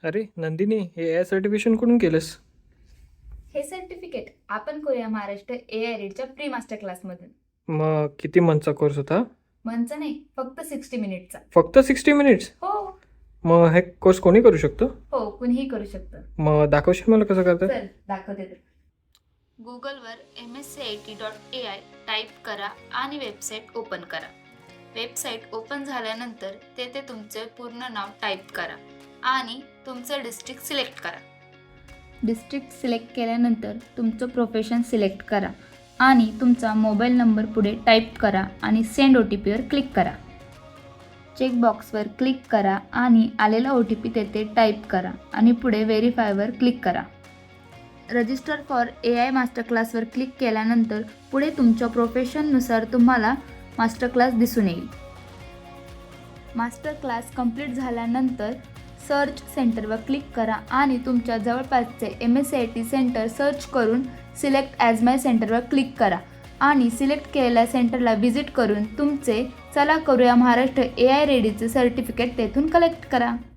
अरे नंदिनी, हे ए I certification कुठून केलंस? हे सर्टिफिकेट आपण करूया महाराष्ट्र AI रीडच्या प्री मास्टर क्लासमधून. मग किती मंथचा कोर्स होता? मंथचा नाही, फक्त 60 मिनिटचा. फक्त 60 मिनिट्स? हो मग हे कोर्स कोणी करू शकतो? हो, कुणीही करू शकतं. मग दाखवशील मला कसं करतात? चल दाखवते तर. गुगलवर mscit.ai टाईप करा आणि वेबसाईट ओपन करा. वेबसाईट ओपन झाल्यानंतर तेथे तुमचे पूर्ण नाव टाईप करा आणि तुमचं डिस्ट्रिक्ट सिलेक्ट करा. डिस्ट्रिक्ट सिलेक्ट केल्यानंतर तुमचं प्रोफेशन सिलेक्ट करा आणि तुमचा मोबाईल नंबर पुढे टाईप करा आणि सेंड OTPवर क्लिक करा. चेकबॉक्सवर क्लिक करा आणि आलेला OTP तेथे टाईप करा आणि पुढे व्हेरीफायवर क्लिक करा. रजिस्टर फॉर AI मास्टर क्लासवर क्लिक केल्यानंतर पुढे तुमच्या प्रोफेशननुसार तुम्हाला मास्टर क्लास दिसून येईल. मास्टर क्लास कंप्लीट झाल्यानंतर सर्च सेंटरवर क्लिक करा आणि तुमच्या जवळपासचे MSCIT सेंटर सर्च करून सिलेक्ट ॲज माय सेंटरवर क्लिक करा आणि सिलेक्ट केलेल्या सेंटरला व्हिजिट करून तुमचे चला करूया महाराष्ट्र AI रेडीचे सर्टिफिकेट तेथून कलेक्ट करा.